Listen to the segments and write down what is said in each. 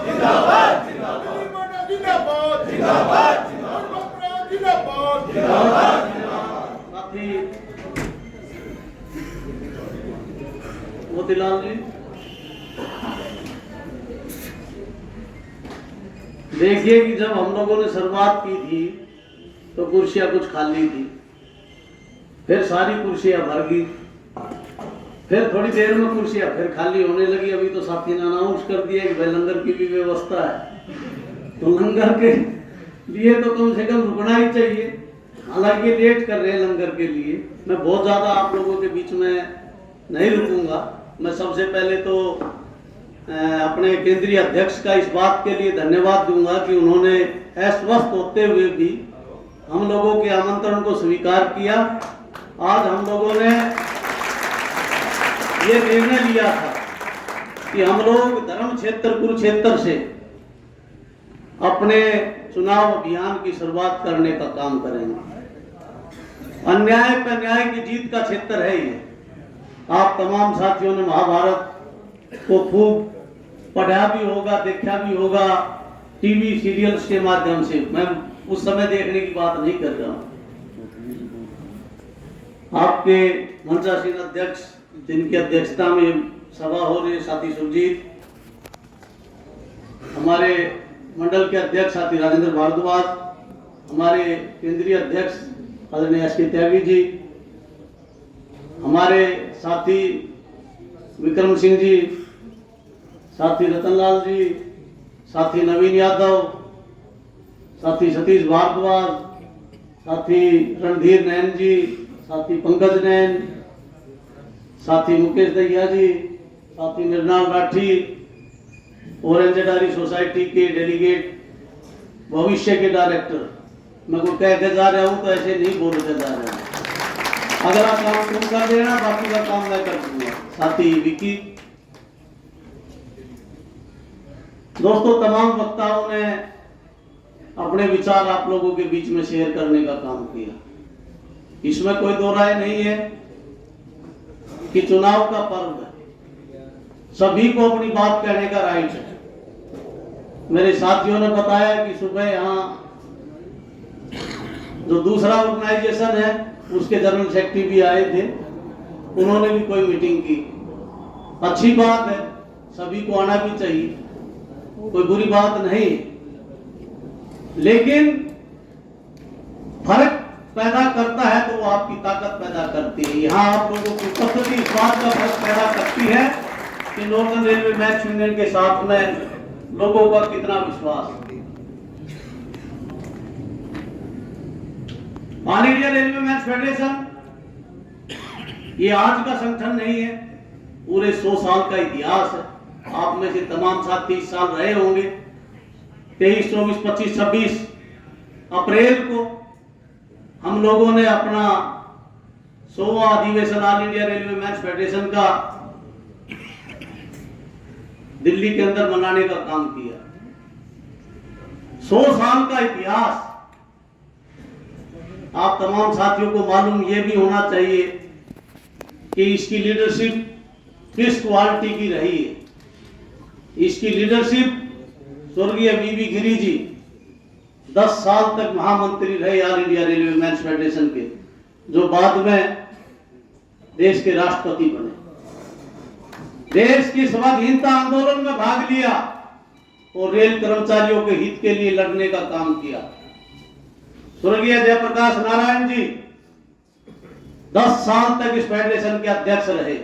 जिंदाबाद जिंदाबाद जिंदाबाद जिंदाबाद जिंदाबाद। मोतीलाल जी, देखिए कि जब हम लोगों ने शुरुआत की थी तो कुर्सियां कुछ खाली थी, फिर सारी कुर्सियां भर गई, फिर थोड़ी देर में कुर्सियां फिर खाली होने लगी। अभी तो साथी ने अनाउंस कर दिया कि भाई लंगर की भी व्यवस्था है, तो लंगर के लिए तो कम से कम रुकना ही चाहिए। हालांकि लेट कर रहे हैं लंगर के लिए। मैं बहुत ज़्यादा आप लोगों के बीच में नहीं रुकूंगा। मैं सबसे पहले तो अपने केंद्रीय अध्यक्ष का इस बात के लिए धन्यवाद दूंगा कि उन्होंने अस्वस्थ होते हुए भी हम लोगों के आमंत्रण को स्वीकार किया। आज हम लोगों ने ये निर्णय लिया था कि हम लोग धर्म क्षेत्र कुरुक्षेत्र से अपने चुनाव अभियान की शुरुआत करने का काम करेंगे। अन्याय पर न्याय की जीत का क्षेत्र है ये। आप तमाम साथियों ने महाभारत को खूब पढ़ा भी होगा, देखा भी होगा टीवी सीरियल्स के माध्यम से। मैं उस समय देखने की बात नहीं कर रहा हूं। आपके मंचासीन अध्यक्ष जिनकी अध्यक्षता में सभा हो रही है, साथी सुरजीत, हमारे मंडल के अध्यक्ष साथी राजेंद्र भारद्वाज, हमारे केंद्रीय अध्यक्ष आदरणीय एस के त्यागी जी, हमारे साथी विक्रम सिंह जी, साथी रतनलाल जी, साथी नवीन यादव, साथी सतीश भारद्वाज, साथी रणधीर नैन जी, साथी पंकज नैन, साथी मुकेश दहिया जी, साथी निर्नाल राठी, ऑरेंजडारी सोसाइटी के डेलीगेट, भविष्य के डायरेक्टर। मैं को कह के जा रहा हूँ तो ऐसे नहीं बोल के जा रहा हूँ। अगर आप काम तुम कर देना, बाकी का काम मैं कर दूंगा। साथी विकी, दोस्तों, तमाम वक्ताओं ने अपने विचार आप लोगों के बीच में शेयर करने का काम किया। इसमें कोई दो राय नहीं है कि चुनाव का पर्व है, सभी को अपनी बात कहने का राइट है। मेरे साथियों ने बताया कि सुबह यहाँ जो दूसरा ऑर्गेनाइजेशन है उसके जनरल सेक्रेटरी भी आए थे, उन्होंने भी कोई मीटिंग की। अच्छी बात है, सभी को आना भी चाहिए, कोई बुरी बात नहीं। लेकिन फर्क पैदा करता है तो वो आपकी ताकत पैदा करती है। यहाँ आप लोगों की उपस्थिति इस बात का फर्क पैदा करती है कि नॉर्दर्न रेलवे मैच यूनियन के साथ में लोगों का कितना विश्वास। All India railway match federation ये आज का संगठन नहीं है, पूरे 100 साल का इतिहास है। आप में से तमाम साथी 30 साल रहे होंगे। 23, 24, 25, 26 अप्रैल को हम लोगों ने अपना 100वां अधिवेशन all India railway match federation का दिल्ली के अंदर मनाने का काम किया। 100 साल का इतिहास। आप तमाम साथियों को मालूम ये भी होना चाहिए कि इसकी लीडरशिप किस क्वालिटी की रही है। इसकी लीडरशिप स्वर्गीय बीबी गिरी जी 10 साल तक महामंत्री रहे all India railway match federation के, जो बाद में देश के राष्ट्रपति बने। देश की स्वाधीनता आंदोलन में भाग लिया और रेल कर्मचारियों के हित के लिए लड़ने का काम किया। स्वर्गीय जयप्रकाश नारायण जी 10 साल तक इस फेडरेशन के अध्यक्ष रहे।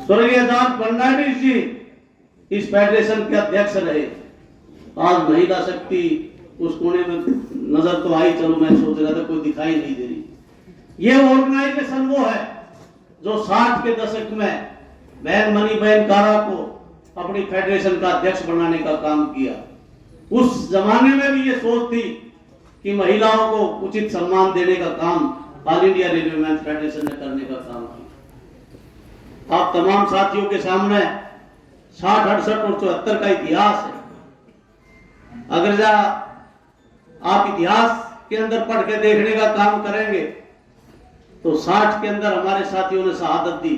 स्वर्गीय जॉर्ज फर्नांडिस जी इस फेडरेशन के अध्यक्ष रहे। आज महिला शक्ति उस कोने में नजर तो आई, चलो मैं सोच रहा था कोई दिखाई नहीं दे रही। ये ऑर्गेनाइजेशन वो है जो 60 के दशक में बहन मणिबेन कारा को अपनी फेडरेशन का अध्यक्ष बनाने का काम किया। उस जमाने में भी ये सोच थी कि महिलाओं को उचित सम्मान देने का काम all India railway match federation ने करने का काम किया। आप तमाम साथियों के सामने 60, 68 और 74 का इतिहास है। अगर आप इतिहास के अंदर पढ़ के देखने का काम करेंगे तो 60 के अंदर हमारे साथियों ने शहादत दी,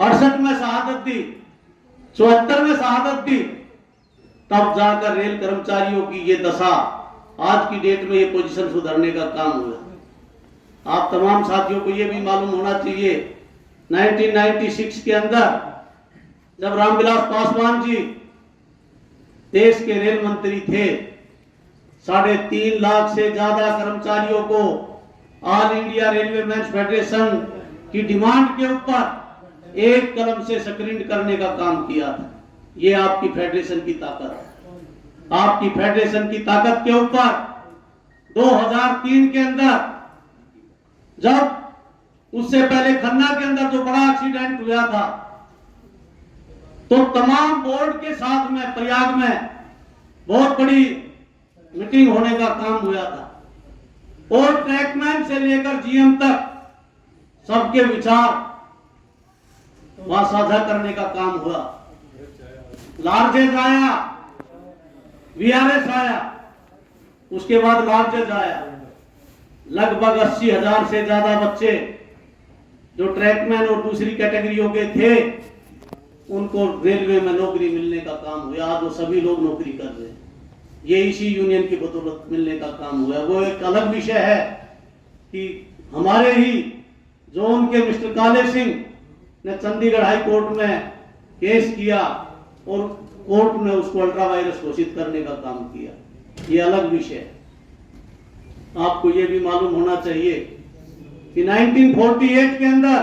68 में शहादत दी, 74 में शहादत दी तब जाकर रेल कर्मचारियों की ये दशा, आज की डेट में ये पोजीशन सुधरने का काम हुआ। आप तमाम साथियों को ये भी मालूम होना चाहिए 1996 के अंदर जब रामविलास पासवान जी देश के रेल मंत्री थे, 3.5 लाख से ज्यादा कर्मचारियों को All India Railway Men's Federation की डिमांड के ऊपर एक कलम से सक्रिय करने का काम किया था। ये आपकी फेडरेशन की ताकत है। आपकी फेडरेशन की ताकत के ऊपर 2003 के अंदर, जब उससे पहले खन्ना के अंदर जो बड़ा एक्सीडेंट हुआ था, तो तमाम बोर्ड के साथ में प्रयाग में बहुत बड़ी मीटिंग होने का काम हुआ था और ट्रैकमैन से लेकर जीएम तक सबके विचार वहां साझा करने का काम हुआ। लार्जेज आया, वीआरएस आया, उसके बाद लार्जेज आया। लगभग 80,000 से ज्यादा बच्चे जो ट्रैकमैन और दूसरी कैटेगरियों के थे, उनको रेलवे में नौकरी मिलने का काम हुआ। आज वो सभी लोग नौकरी कर रहे हैं। ये इसी यूनियन की बदौलत मिलने का काम हुआ। वो एक अलग विषय है कि हमारे ही जोन के मिस्टर काले सिंह ने चंडीगढ़ हाई कोर्ट में केस किया और कोर्ट ने उसको अल्ट्रा वायरस घोषित करने का काम किया। ये अलग विषय है। आपको ये भी मालूम होना चाहिए कि 1948 के अंदर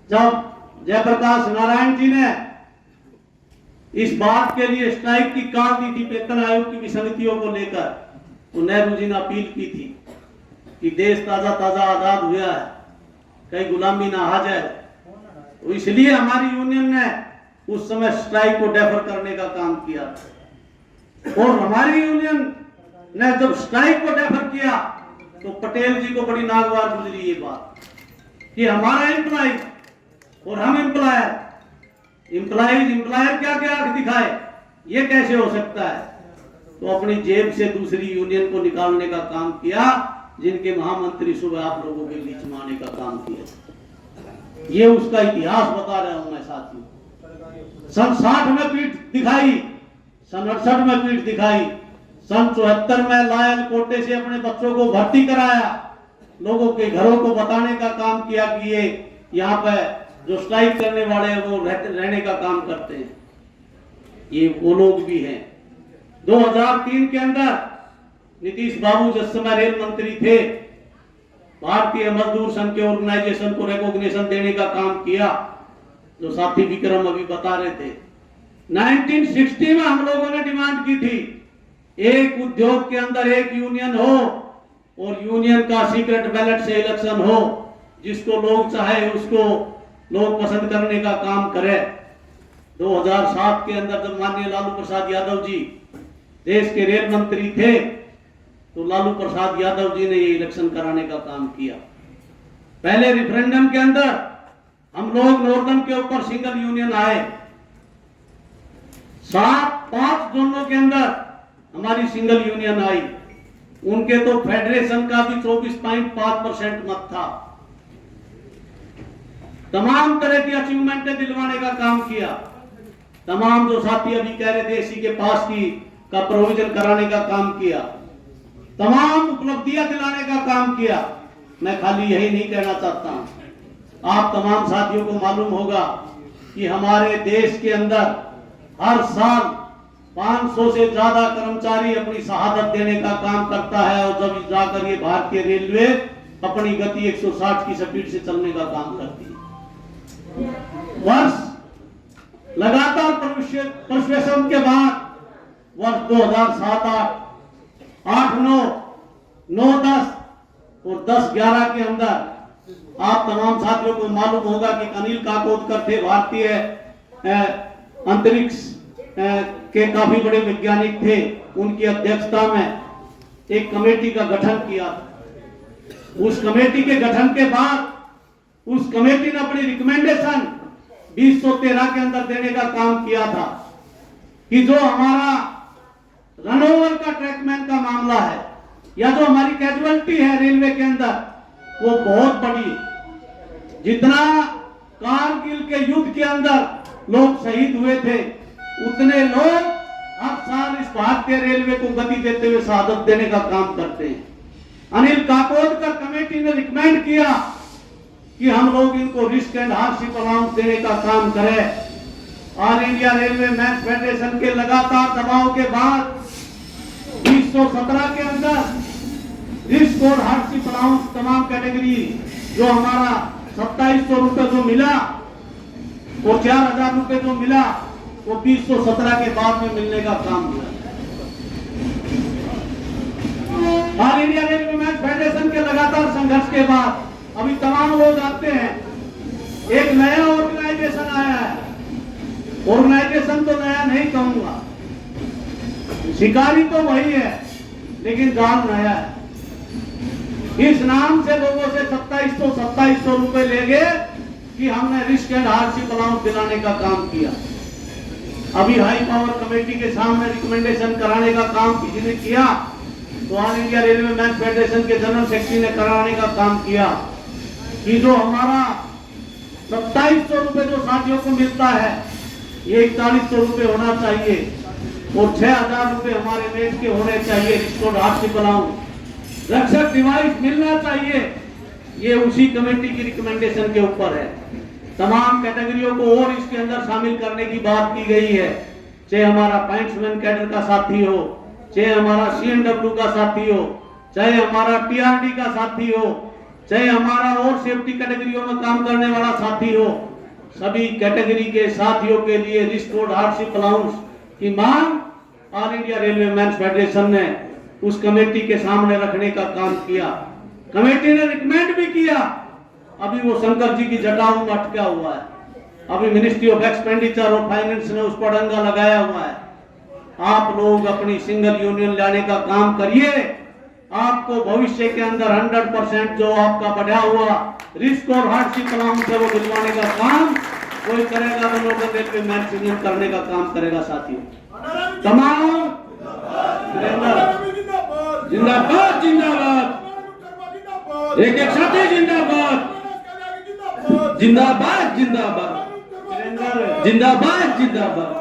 जब जयप्रकाश नारायण जी ने इस बात के लिए स्ट्राइक की कॉल दी थी वेतन आयोग की विसंगतियों को लेकर, तो नेहरू जी ने अपील की थी कि देश ताजा ताजा आजाद हुआ है, कहीं गुलामी ना आ जाए। तो इसलिए हमारी यूनियन ने उस समय स्ट्राइक को डेफर करने का काम किया और हमारी यूनियन ने जब स्ट्राइक को डेफर किया तो पटेल जी को बड़ी नागवार गुजरी ये बात कि हमारा एम्प्लॉय और हम एम्प्लॉयर क्या क्या आंख दिखाए, ये कैसे हो सकता है। तो अपनी जेब से दूसरी यूनियन को निकालने का काम किया, जिनके महामंत्री सुबह आप लोगों के बीच में आने का काम किया। ये उसका इतिहास बता रहा हूं मैं साथियों। सन 60 में पीठ दिखाई, सन 68 में पीठ दिखाई, सन 74 में लायल कोटे से अपने बच्चों को भर्ती कराया, लोगों के घरों को बताने का काम किया कि ये यहाँ पे जो स्ट्राइक करने वाले हैं वो रहने का काम करते हैं। ये वो लोग भी हैं। 2003 के अंदर नीतीश बाबू जिस समय रेल मंत्री थे, भारतीय मजदूर संघ के ऑर्गेनाइजेशन को रिकॉग्निशन देने का काम किया, जो साथी विक्रम अभी बता रहे थे। 1960 में हम लोगों ने डिमांड की थी एक उद्योग के अंदर एक यूनियन हो और यूनियन का सीक्रेट बैलेट से इलेक्शन हो, जिसको लोग चाहे उसको लोग पसंद करने का काम करे। 2007 के अंदर जब माननीय लालू प्रसाद यादव जी देश के रेल मंत्री थे, तो लालू प्रसाद यादव जी ने ये इलेक्शन कराने का काम किया। पहले रेफरेंडम के अंदर हम लोग नॉर्दर्न के ऊपर सिंगल यूनियन आए, 5 जोनों के अंदर हमारी सिंगल यूनियन आई। उनके तो फेडरेशन का भी 24.5% मत था। तमाम तरह की अचीवमेंटें दिलवाने का काम किया। तमाम जो साथी अभी कह रहे थे इसी के पास की का प्रोविजन कराने का काम किया, तमाम उपलब्धियां दिलाने का काम किया। मैं खाली यही नहीं कहना चाहता हूं, आप तमाम साथियों को मालूम होगा कि हमारे देश के अंदर हर साल 500 से ज्यादा कर्मचारी अपनी शहादत देने का काम करता है और जब जाकर ये भारतीय रेलवे अपनी गति 160 की स्पीड से चलने का काम करती है। वर्ष लगातार परसुएशन के बाद वर्ष 2007, 8, 9, 10 और 10-11 के अंदर आप तमाम साथियों को मालूम होगा कि अनिल काकोदकर थे, भारतीय अंतरिक्ष के काफी बड़े वैज्ञानिक थे। उनकी अध्यक्षता में एक कमेटी का गठन किया। उस कमेटी के गठन के बाद उस कमेटी ने अपनी रिकमेंडेशन 2013 के अंदर देने का काम किया था कि जो हमारा रनओवर का ट्रैकमैन का मामला है या जो हमारी कैजुअलिटी है रेलवे के अंदर, वो बहुत बड़ी। जितना कारगिल के युद्ध के अंदर लोग शहीद हुए थे, उतने लोग साल इस भारतीय रेलवे को गति देते हुए शहादत देने का काम करते हैं। अनिल काकोदकर कमेटी ने रिकमेंड किया कि हम लोग इनको रिस्क एंड हार्डशिप अलाउंस देने का काम करें। All India Railway Men's Federation के लगातार दबाव के बाद 2017 के अंदर रिस्क और हार्डशिप अलाउंस तमाम कैटेगरी जो हमारा 2700 रुपए जो मिला और 4000 रुपए जो मिला वो 2017 के बाद में मिलने का काम किया। All India Railway Men's Federation के लगातार संघर्ष के बाद अभी तमाम लोग आते हैं। एक नया ऑर्गेनाइजेशन आया है। ऑर्गेनाइजेशन तो नया नहीं कहूंगा, शिकारी तो वही है लेकिन गाल नया है। इस नाम से लोगों से 2700 रुपए लेंगे कि हमने रिस्क एंड हार्डशिप अलाउंस दिलाने का काम किया। अभी हाई पावर कमेटी के सामने रिकमेंडेशन कराने का काम किसी ने किया तो All India Railway Men's Federation के जनरल सेक्रेटरी ने कराने का काम किया कि जो हमारा 2700 रुपए जो साथियों को मिलता है ये 4100 रुपए होना चाहिए और 6000 रुपए हमारे देश के होने चाहिए। रिस्क और हार्डशिप अलाउंस रक्षक डिवाइस मिलना चाहिए। ये उसी कमेटी की रिकमेंडेशन के ऊपर है। तमाम कैटेगरियों को और इसके अंदर शामिल करने की बात की गई है, चाहे हमारा पॉइंट्समैन कैडर का साथी हो, चाहे हमारा CNW का साथी हो, चाहे हमारा TRD का साथी हो, चाहे हमारा और सेफ्टी कैटेगरियों में काम करने वाला साथी हो, सभी कैटेगरी के साथियों के लिए रिस्क और हार्डशिप अलाउंस की मांग All India Railway Men's Federation ने उस कमेटी के सामने रखने का काम किया। कमेटी ने रिकमेंड भी किया। अभी वो शंकर जी की जटाओं में अटका हुआ है। अभी मिनिस्ट्री ऑफ एक्सपेंडिचर और फाइनेंस ने उस पर डंगा लगाया हुआ है। आप लोग अपनी सिंगल यूनियन लाने का काम करिए। आपको भविष्य के अंदर 100% जो आपका बढ़ा हुआ रिस्क और हार्डशिप अलाउंस है वो दिलवाने का काम कोई करेगा तो नॉर्दर्न रेलवे मैन्स यूनियन करने का काम करेगा। साथियों तमाम जिंदाबाद जिंदाबाद, एक एक साथी जिंदाबाद जिंदाबाद जिंदाबाद जिंदाबाद जिंदाबाद।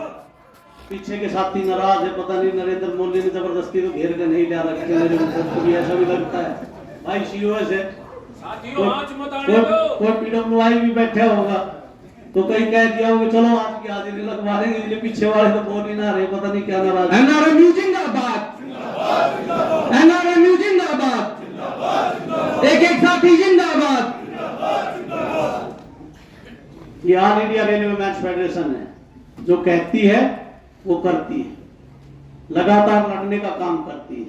पीछे के साथी नाराज है, पता नहीं नरेंद्र मोदी ने जबरदस्ती तो घेर के नहीं ला रखे मेरे को भी ऐसा भी लगता है। भाई COS है, कोई PWI भी बैठा होगा तो कहीं कह दिया होगा चलो आज की हाजिरी लगवा देंगे, इसलिए पीछे वाले तो बोल ही ना रहे, पता नहीं क्या नाराज। NRMU जिंदाबाद, NRMU जिंदाबाद, एक एक साथी जिंदाबाद। ये All India Railway Men's Federation है, जो कहती है वो करती है, लगातार लड़ने का काम करती है।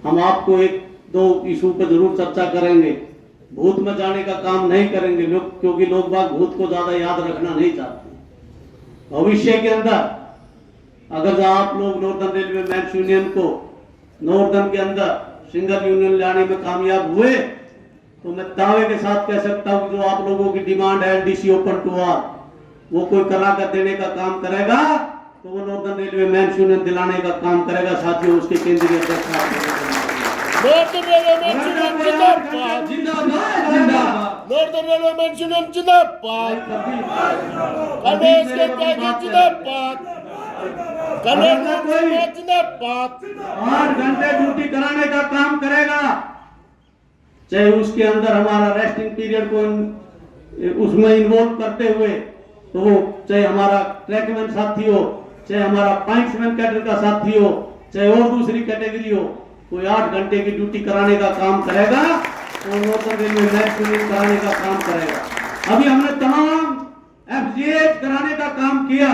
हम आपको एक दो इशू पे जरूर चर्चा करेंगे। भूत में जाने का काम नहीं करेंगे लोग, क्योंकि लोग बाग भूत को ज्यादा याद रखना नहीं चाहते। भविष्य के अंदर अगर आप लोग नॉर्दर्न रेलवे मैन्स यूनियन को नॉर्दर्न के अंदर सिंगल यूनियन लाने में कामयाब हुए तो मैं दावे के साथ कह सकता हूं जो आप लोगों की डिमांड है LDC ओपन टू ऑल, वो कोई करा कर देने का काम करेगा तो वो नॉर्दर्न रेलवे मैन्स यूनियन दिलाने का काम करेगा। साथियों उसके केंद्रीय अध्यक्ष नॉर्दर्न रेलवे मैन्स यूनियन जिंदाबाद जिंदाबाद जिंदाबाद, नॉर्दर्न रेलवे मैन्स यूनियन जिंदाबाद, कन्वेंस के त्यागी जिंदाबाद, कन्वेंस जिंदाबाद। 8 घंटे ड्यूटी कराने का काम करेगा, चाहे उसके अंदर हमारा रेस्टिंग पीरियड को उसमें इन्वॉल्व करते हुए, तो वो चाहे हमारा ट्रैकमैन साथी हो, चाहे हमारा पॉइंट्समैन कैडर का साथी हो, चाहे और दूसरी कैटेगरी हो, कोई 8 घंटे की ड्यूटी कराने का काम करेगा और नॉर्दर्न रेलवे मैन्स यूनियन कराने का काम करेगा। अभी हमने तमाम FGH कराने का काम किया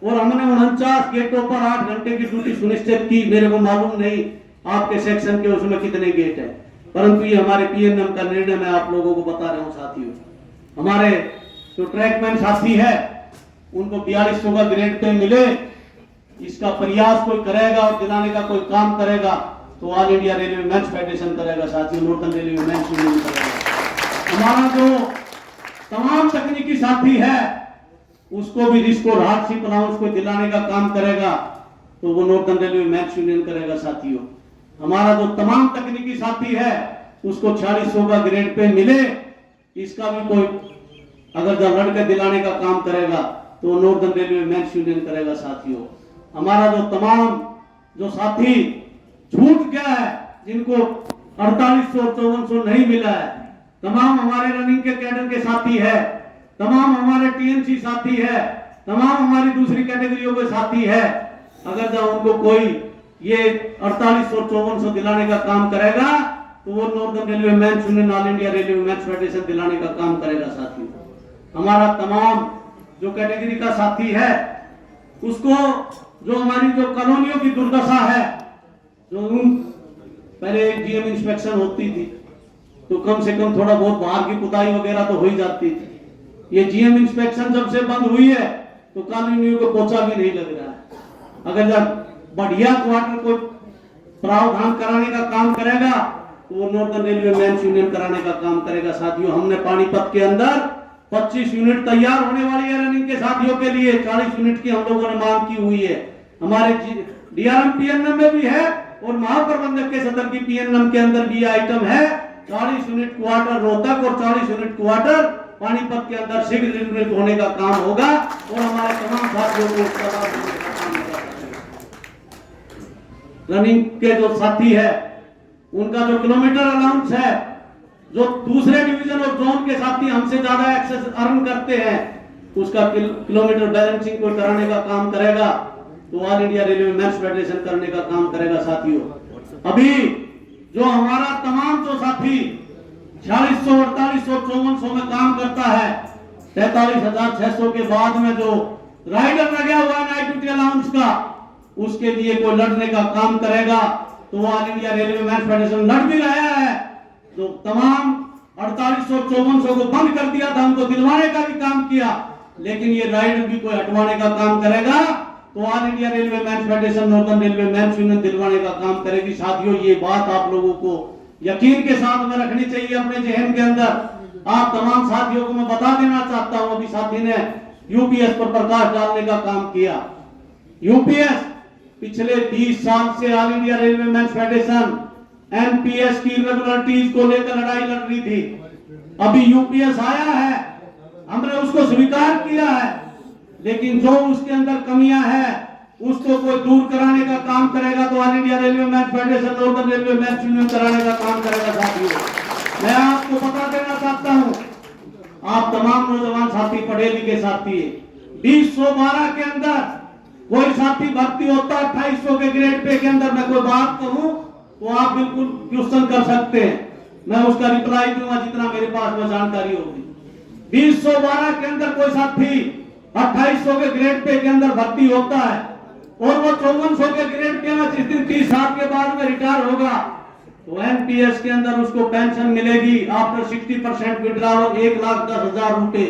और हमने 49 गेटों पर 8 घंटे की ड्यूटी सुनिश्चित की। मेरे को मालूम नहीं आपके सेक्शन के उसमें कितने गेट है, परंतु ये हमारे PNM का निर्णय मैं आप लोगों को बता रहा हूं। साथियों हमारे जो ट्रैकमैन साथी है उनको 4200 का ग्रेड पे मिले, इसका प्रयास कोई करेगा और दिलाने का कोई काम करेगा तो All India Railway Men's Federation करेगा। साथियों नॉर्दर्न रेलवे मैन्स यूनियन करेगा। हमारा जो तमाम तकनीकी साथी है उसको भी रिस्क और हार्डशिप अलाउंस को दिलाने का काम करेगा तो वो नॉर्दर्न रेलवे मैन्स यूनियन करेगा। साथियों हमारा जो तमाम तकनीकी साथी है उसको 4600 का ग्रेड पे मिले, इसका भी कोई अगर जब लड़के दिलाने का काम करेगा तो नॉर्दर्न रेलवे मैन्स यूनियन करेगा। साथियों हमारा जो तमाम जो साथी छूट गया है, जिनको 4800 और 5400 नहीं मिला है, तमाम हमारे रनिंग के कैडर के साथी है, तमाम हमारे टीएमसी साथी है, तमाम हमारी दूसरी कैटेगरियों के साथी है, अगर जब उनको कोई ये 4800 और 5400 दिलाने का काम करेगा तो वो Northern Railway Men's Union All India Railway Men's Federation दिलाने का काम करेगा। साथियों, हमारा तमाम जो कैटेगरी का साथी है उसको जो हमारी जो कॉलोनियों की दुर्दशा है, जो पहले जीएम इंस्पेक्शन होती थी तो कम से कम थोड़ा बहुत बाहर की कुदाई वगैरह तो हो ही जाती थी। ये जीएम इंस्पेक्शन जब से बंद हुई है तो कॉलोनियों को पोछा भी नहीं लग रहा है। अगर जब बढ़िया क्वार्टर को प्रावधान कराने का काम करेगा तो वो नॉर्दर्न रेलवे मैन्स यूनियन कराने का काम करेगा। साथियों, हमने पानीपत के अंदर 25 यूनिट तैयार होने वाली है रनिंग के साथियों के लिए। 40 यूनिट की हम लोगों ने मांग की हुई है। हमारे डीआरएम पीएनएम में भी है और महाप्रबंधक के सदर की पीएनएम के अंदर भी आइटम है। 40 यूनिट क्वार्टर रोहतक और 40 यूनिट क्वार्टर पानीपत के अंदर शीघ्र निर्मित होने का काम होगा और हमारे तमाम साथियों को उसका लाभ देने का काम होगा। रनिंग के जो साथी है उनका जो किलोमीटर अलाउंस है, जो दूसरे डिवीजन और जोन के साथी हमसे ज्यादा एक्सेस अर्न करते हैं, उसका किलोमीटर बैलेंसिंग को कराने का काम करेगा तो All India Railway Men's Federation करने का काम करेगा। साथियों, अभी जो हमारा तमाम जो साथी 4600 4800 5400 में काम करता है, 43,600 के बाद में जो राइडर लगा हुआ है नाइट ड्यूटी अलाउंस का, उसके लिए कोई लड़ने का काम करेगा तो All India Railway Men's Federation लड़ भी रहा है। तो तमाम 4800 5400 को बंद कर दिया था, उनको दिलवाने का भी काम किया, लेकिन ये राइडर भी कोई हटवाने का काम करेगा तो All India Railway Men's Federation Northern Railway Men's Union दिलवाने का काम करेगी। साथियों, ये बात आप लोगों को यकीन के साथ में रखनी चाहिए अपने जहन के अंदर। आप तमाम साथियों को मैं बता देना चाहता हूं, अभी साथी ने यूपीएस पर प्रकाश डालने का काम किया। यूपीएस पिछले 20 साल से All India Railway Men's Federation NPS की इरेगुलरिटीज को लेकर लड़ाई लड़ रही थी। अभी यूपीएस आया है, हमने उसको स्वीकार किया है, लेकिन जो उसके अंदर कमियां हैं उसको कोई दूर कराने का काम करेगा तो All India Railway Men's Federation Northern Railway Men's Union कराने का काम करेगा। साथियों, मैं आपको बता देना चाहता हूं, आप तमाम नौजवान साथी पढ़े लिखे साथी, 2012 के अंदर कोई साथी भर्ती होता है 2800 के ग्रेड पे के अंदर, मैं कोई बात कहूं तो आप बिल्कुल क्वेश्चन कर सकते हैं, मैं उसका रिप्लाई दूंगा जितना मेरे पास में जानकारी होगी। 2012 के अंदर कोई साथी 2800 के ग्रेड पे के अंदर भर्ती होता है और वो 5400 के ग्रेड पे में जिस दिन 30 साल के बाद में रिटायर होगा तो एनपीएस के अंदर उसको पेंशन मिलेगी आफ्टर 60% विड्रॉवल 1,10,000 रुपए।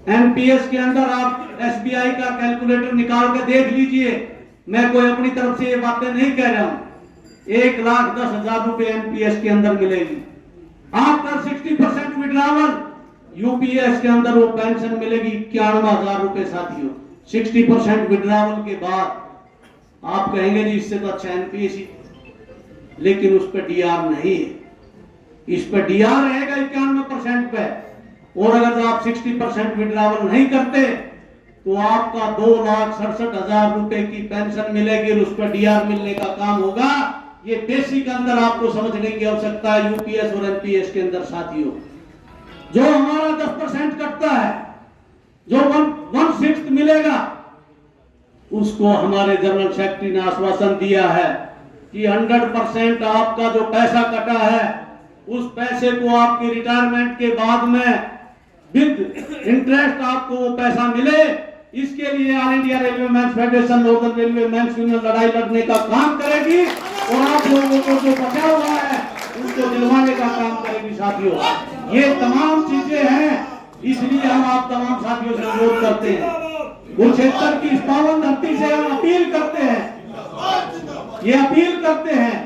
एनपीएस के अंदर आप एसबीआई का कैलकुलेटर निकाल के देख लीजिए, मैं कोई अपनी तरफ से ये बातें नहीं कह रहा हूं, 1,10,000 रुपए एनपीएस के अंदर मिलेगी। आफ्टर 60% विड्रॉवल यूपीएस के अंदर वो पेंशन मिलेगी 91,000 रुपए। साथियों, 60% विड्रॉवल के बाद आप कहेंगे जी इससे तो अच्छा एनपीएस ही, लेकिन उस पर डीआर नहीं है, इस पर डीआर रहेगा 91% पे, और अगर आप 60% विड्रॉवल नहीं करते तो आपका 2,67,000 रुपए की पेंशन मिलेगी और उस पर डीआर मिलने का काम होगा। ये बेसिक अंदर आपको समझने की आवश्यकता है यूपीएस और एनपीएस के अंदर। साथियों, जो हमारा 10% कटता है, जो 1/6 मिलेगा, उसको हमारे जनरल सेक्रेटरी ने आश्वासन दिया है कि 100% आपका जो पैसा कटा है उस पैसे को आपकी रिटायरमेंट के बाद में विद इंटरेस्ट आपको वो पैसा मिले। इसके लिए All India Railway Men's Federation Northern Railway Men's Union लड़ाई लड़ने का काम करेगी और आप लोगों को जो बचा हुआ है उसको दिलवाने का काम करेगी। साथियों, ये तमाम चीजें हैं, इसलिए हम आप तमाम साथियों से अनुरोध करते हैं, कुरुक्षेत्र की इस पावन धरती से हम अपील करते हैं, ये अपील करते हैं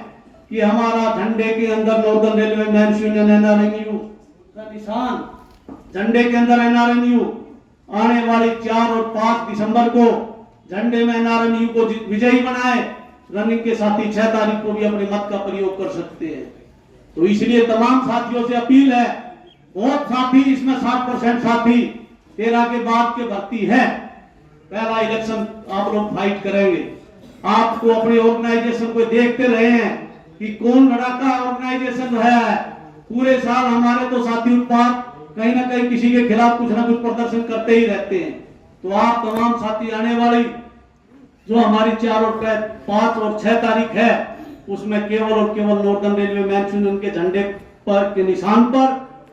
कि हमारा झंडे के अंदर northern Railway Men's union NRMU का निशान, झंडे के अंदर एनआरएमयू आने वाली 4 और 5 दिसंबर को झंडे में एनआरएमयू को विजयी बनाए। रनिंग के साथी 6 तारीख को भी अपने मत का प्रयोग कर सकते हैं। तो इसलिए तमाम साथियों से अपील है, बहुत साथी इसमें 60% साथी 13 के बाद के भर्ती है, पहला इलेक्शन आप लोग फाइट करेंगे। आपको अपने ऑर्गेनाइजेशन को देखते रहे हैं कि कौन लड़ाका ऑर्गेनाइजेशन रहा है। पूरे साल हमारे तो साथी उत्पाद कहीं ना कहीं किसी के खिलाफ कुछ ना कुछ प्रदर्शन करते ही रहते हैं। तो आप तमाम साथी आने वाली जो हमारी 4 और 5 और 6 तारीख है, उसमें केवल और केवल नॉर्दर्न रेलवे मैन यूनियन के झंडे पर के निशान पर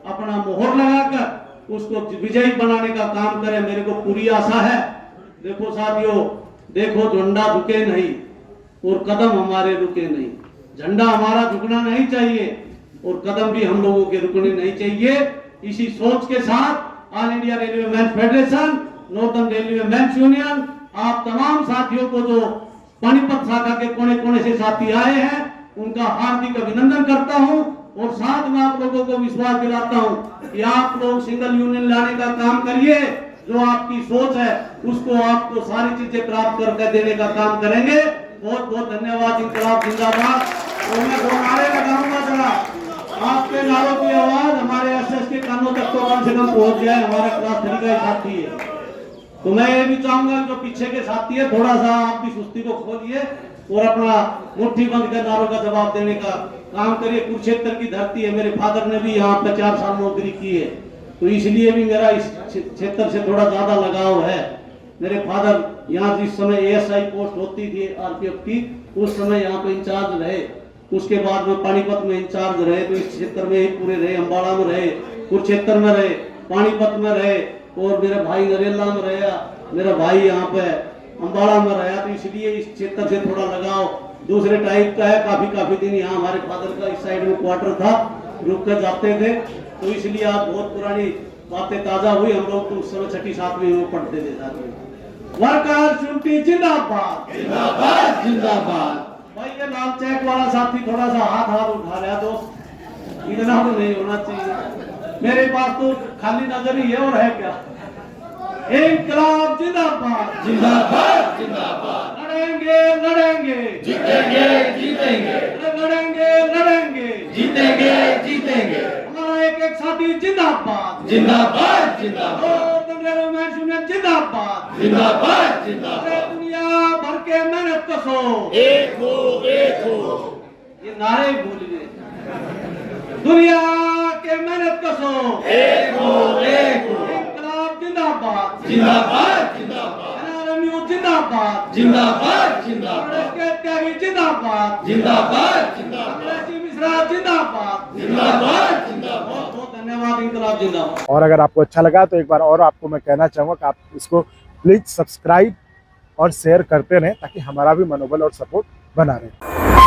अपना मोहर लगाकर उसको विजयी बनाने का काम करें। मेरे को पूरी आशा है। देखो साथियों, देखो झंडा झुके नहीं और कदम हमारे रुके नहीं। झंडा हमारा झुकना नहीं चाहिए और कदम भी हम लोगों के रुकने नहीं चाहिए। इसी सोच के साथ all India railway man federation, Northern railway man union, आप तमाम साथियों को जो पानीपत शाखा के कोने कोने से साथी आए हैं, उनका हार्दिक अभिनंदन करता हूं और साथ में आप लोगों को विश्वास दिलाता हूं कि आप लोग सिंगल यूनियन लाने का काम करिए। जो आपकी सोच है उसको आपको सारी चीजें प्राप्त करके देने का काम करेंगे। बहुत बहुत धन्यवाद। इंकलाब जिंदाबाद। और मैं दो नारे लगाऊंगा, जरा आपके नारों की आवाज हमारे एसएस के कानों तक तो कम से कम पहुंच जाए। हमारा क्लास 3 का साथी है, तो मैं ये भी चाहूंगा जो पीछे के साथी है, थोड़ा सा आप भी सुस्ती को खोलिए और अपना मुट्ठी बंद कर नारों का जवाब देने का काम करिए। कुरुक्षेत्र की धरती है, मेरे फादर ने भी यहाँ पे 4 साल नौकरी की है, तो इसलिए भी मेरा इस क्षेत्र से थोड़ा ज्यादा लगाव है। मेरे फादर यहाँ जिस समय एएसआई पोस्ट होती थी आरपीएफ की, उस समय यहाँ पे इंचार्ज रहे। उसके बाद में पानीपत में इंचार्ज रहे, तो इस क्षेत्र में ही पूरे रहे। अम्बाड़ा में रहे, कुरुक्षेत्र में रहे, पानीपत में रहे और मेरा भाई नरेला में रहा, मेरा भाई यहाँ पे अम्बाड़ा में रहा। तो इसलिए इस क्षेत्र से थोड़ा लगाव दूसरे टाइप का है। काफी दिन यहाँ हमारे फादर का इस साइड में क्वार्टर था, रुक कर जाते थे, तो इसलिए आप बहुत पुरानी बातें ताजा हुई। हम लोग तो उस समय 6ठी 7वीं में पढ़ते थे साथ में। वर्कर्स यूनिटी जिंदाबाद जिंदाबाद जिंदाबाद। भाई ये लाल चेक वाला साथी थोड़ा सा हाथ उठा रहा दोस्त, इतना तो नहीं होना चाहिए। मेरे पास तो खाली नजर ही है और है क्या। इंकलाब जिंदाबाद जिंदाबाद जिंदाबाद। लड़ेंगे लड़ेंगे जीतेंगे जीतेंगे, लड़ेंगे लड़ेंगे जीतेंगे जीतेंगे। हमारा एक साथी जिंदाबाद जिंदाबाद जिंदाबाद। जिंदाबाद जिंदाबाद जिंदाबाद। दुनिया भर के मेहनत कशो एक हो एक हो, ये नारे भूलिए। दुनिया के मेहनत कशो एक हो एक हो। इंकलाब जिंदाबाद जिंदाबाद जिंदाबाद। एनआरएमयू जिंदाबाद जिंदाबाद जिंदाबाद। के त्यागी जिंदाबाद जिंदाबाद जिंदाबाद। मिश्रा जिंदाबाद जिंदाबाद जिंदाबाद। बहुत धन्यवाद। इंकलाब जिंदाबाद। और अगर आपको अच्छा लगा तो एक बार और आपको मैं कहना चाहूँगा कि आप इसको प्लीज सब्सक्राइब और शेयर करते रहें, ताकि हमारा भी मनोबल और सपोर्ट बना रहे।